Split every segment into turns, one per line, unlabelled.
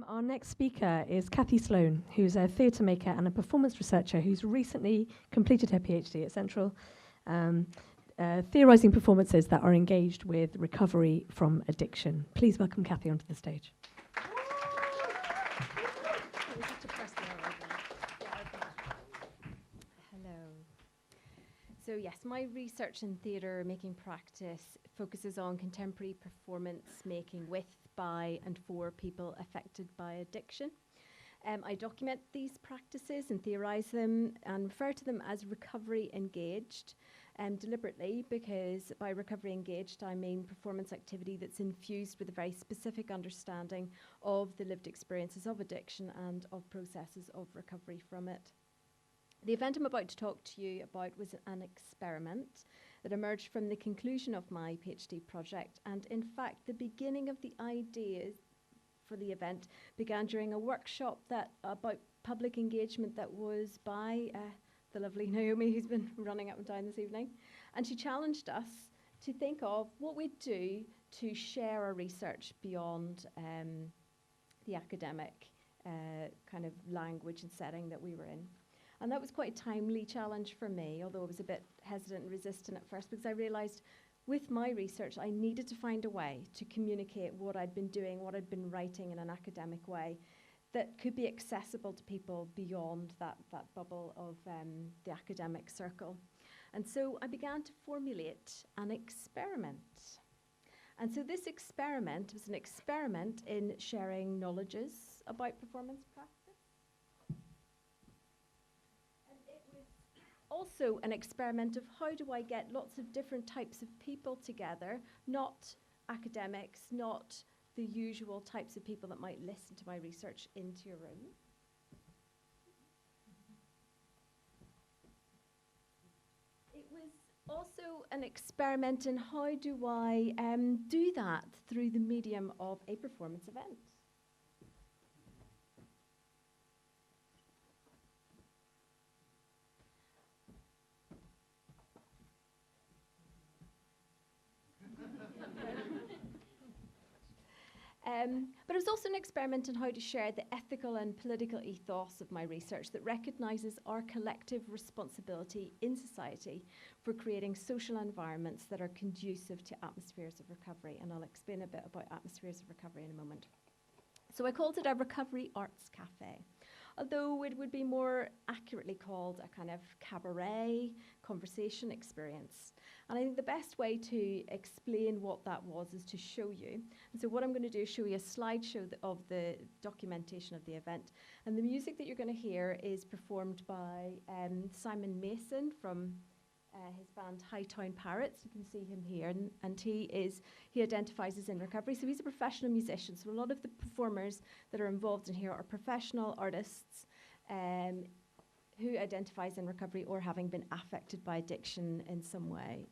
Our next speaker is Cathy Sloan, who's a theatre maker and a performance researcher who's recently completed her PhD at Central, theorising performances that are engaged with recovery from addiction. Please welcome Cathy onto the stage.
Hello. So yes, my research in theatre making practice focuses on contemporary performance making with, by and for people affected by addiction. I document these practices and theorise them and refer to them as recovery engaged, deliberately, because by recovery engaged I mean performance activity that's infused with a very specific understanding of the lived experiences of addiction and of processes of recovery from it. The event I'm about to talk to you about was an experiment that emerged from the conclusion of my PhD project, and in fact the beginning of the ideas for the event began during a workshop about public engagement that was by the lovely Naomi, who's been running up and down this evening, and she challenged us to think of what we'd do to share our research beyond the academic kind of language and setting that we were in. And that was quite a timely challenge for me, although I was a bit hesitant and resistant at first, because I realised with my research I needed to find a way to communicate what I'd been doing, what I'd been writing in an academic way that could be accessible to people beyond that bubble of the academic circle. And so I began to formulate an experiment. And so this experiment was an experiment in sharing knowledges about performance practice. Also an experiment of how do I get lots of different types of people together, not academics, not the usual types of people that might listen to my research, into a room. It was also an experiment in how do I do that through the medium of a performance event. But it was also an experiment in how to share the ethical and political ethos of my research that recognises our collective responsibility in society for creating social environments that are conducive to atmospheres of recovery. And I'll explain a bit about atmospheres of recovery in a moment. So I called it a Recovery Arts Café, although it would be more accurately called a kind of cabaret conversation experience. And I think the best way to explain what that was is to show you. And so what I'm going to do is show you a slideshow of the documentation of the event. And the music that you're going to hear is performed by Simon Mason from his band Hightown Parrots. You can see him here, and he identifies as in recovery. So he's a professional musician. So a lot of the performers that are involved in here are professional artists who identifies in recovery or having been affected by addiction in some way.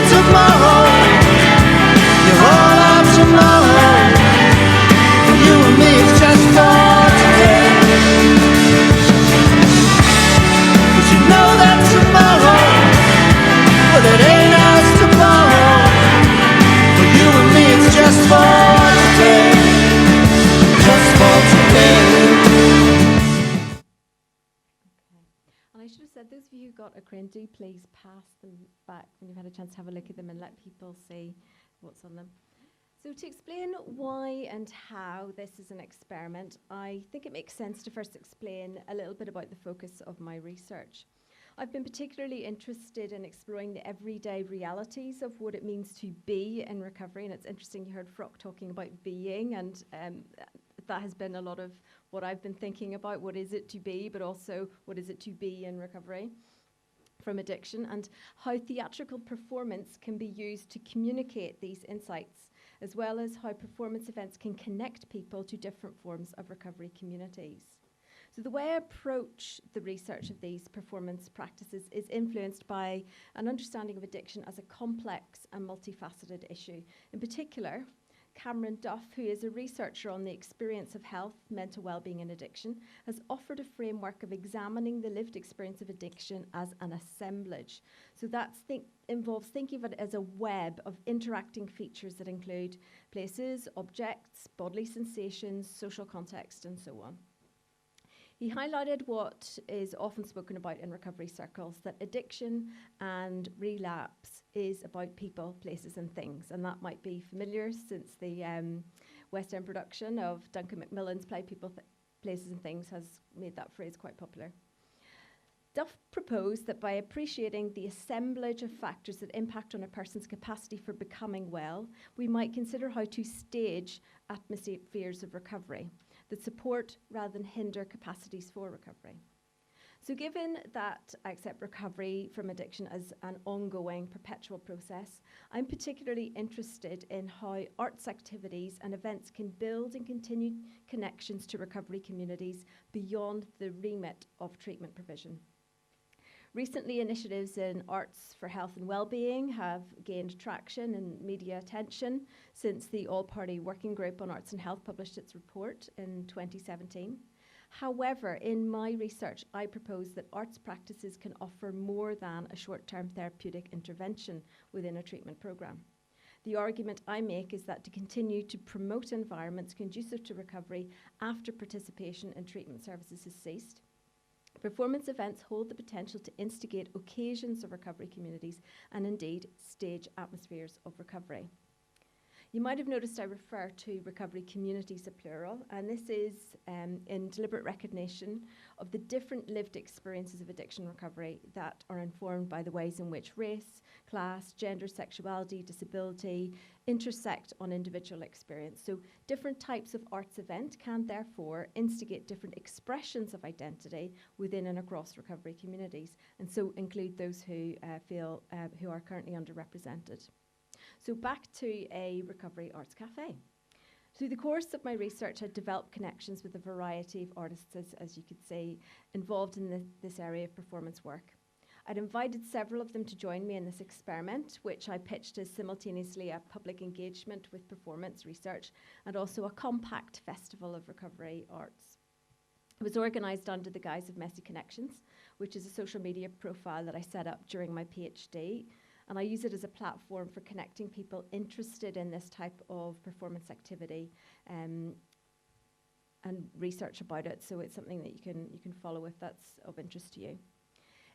Tomorrow, you're all out tomorrow.
screen, do please pass them back when you've had a chance to have a look at them and let people see what's on them. So to explain why and how this is an experiment, I think it makes sense to first explain a little bit about the focus of my research. I've been particularly interested in exploring the everyday realities of what it means to be in recovery, and it's interesting you heard Frock talking about being, and that has been a lot of what I've been thinking about. What is it to be, but also what is it to be in recovery from addiction, and how theatrical performance can be used to communicate these insights, as well as how performance events can connect people to different forms of recovery communities. So the way I approach the research of these performance practices is influenced by an understanding of addiction as a complex and multifaceted issue. In particular, Cameron Duff, who is a researcher on the experience of health, mental well-being and addiction, has offered a framework of examining the lived experience of addiction as an assemblage. So that involves thinking of it as a web of interacting features that include places, objects, bodily sensations, social context, and so on. He highlighted what is often spoken about in recovery circles, that addiction and relapse is about people, places and things. And that might be familiar since the West End production of Duncan Macmillan's play People, Places and Things has made that phrase quite popular. Duff proposed that by appreciating the assemblage of factors that impact on a person's capacity for becoming well, we might consider how to stage atmospheres of recovery that support rather than hinder capacities for recovery. So given that I accept recovery from addiction as an ongoing, perpetual process, I'm particularly interested in how arts activities and events can build and continue connections to recovery communities beyond the remit of treatment provision. Recently, initiatives in arts for health and well-being have gained traction and media attention since the All-Party Working Group on Arts and Health published its report in 2017. However, in my research, I propose that arts practices can offer more than a short-term therapeutic intervention within a treatment programme. The argument I make is that to continue to promote environments conducive to recovery after participation in treatment services has ceased, performance events hold the potential to instigate occasions of recovery communities and indeed stage atmospheres of recovery. You might have noticed I refer to recovery communities, a plural, and this is in deliberate recognition of the different lived experiences of addiction recovery that are informed by the ways in which race, class, gender, sexuality, disability intersect on individual experience. So different types of arts event can therefore instigate different expressions of identity within and across recovery communities, and so include those who who are currently underrepresented. So back to a Recovery Arts Café. Through the course of my research, I developed connections with a variety of artists, as you could see, involved in this area of performance work. I'd invited several of them to join me in this experiment, which I pitched as simultaneously a public engagement with performance research and also a compact festival of recovery arts. It was organised under the guise of Messy Connections, which is a social media profile that I set up during my PhD. And I use it as a platform for connecting people interested in this type of performance activity and research about it. So it's something that you can follow if that's of interest to you.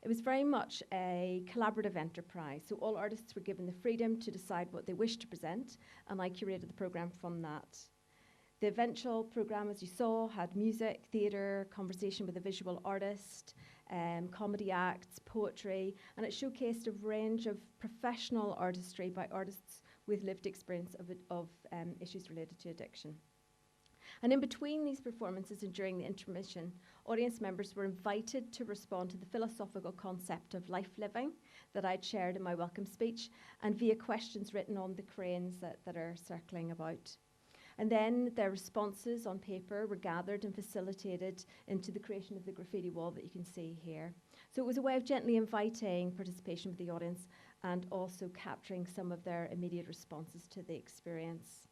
It was very much a collaborative enterprise. So all artists were given the freedom to decide what they wished to present, and I curated the programme from that. The eventual programme, as you saw, had music, theatre, conversation with a visual artist, comedy acts, poetry, and it showcased a range of professional artistry by artists with lived experience of issues related to addiction. And in between these performances and during the intermission, audience members were invited to respond to the philosophical concept of life living that I'd shared in my welcome speech, and via questions written on the cranes that are circling about. And then their responses on paper were gathered and facilitated into the creation of the graffiti wall that you can see here. So it was a way of gently inviting participation with the audience and also capturing some of their immediate responses to the experience.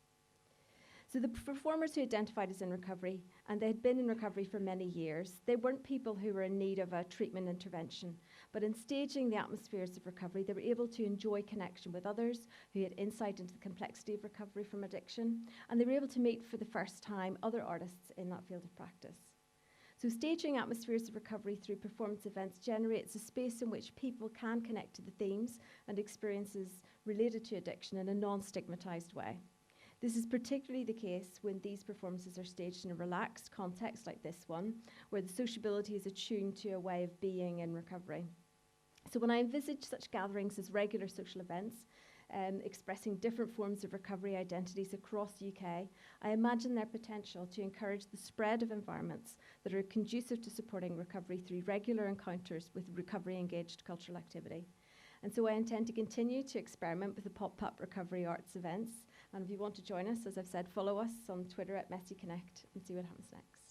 So the performers who identified as in recovery, and they had been in recovery for many years, they weren't people who were in need of a treatment intervention, but in staging the atmospheres of recovery, they were able to enjoy connection with others who had insight into the complexity of recovery from addiction, and they were able to meet for the first time other artists in that field of practice. So staging atmospheres of recovery through performance events generates a space in which people can connect to the themes and experiences related to addiction in a non-stigmatized way. This is particularly the case when these performances are staged in a relaxed context like this one, where the sociability is attuned to a way of being in recovery. So when I envisage such gatherings as regular social events, expressing different forms of recovery identities across the UK, I imagine their potential to encourage the spread of environments that are conducive to supporting recovery through regular encounters with recovery-engaged cultural activity. And so I intend to continue to experiment with the pop-up recovery arts events. And if you want to join us, as I've said, follow us on Twitter @MessyConnect and see what happens next.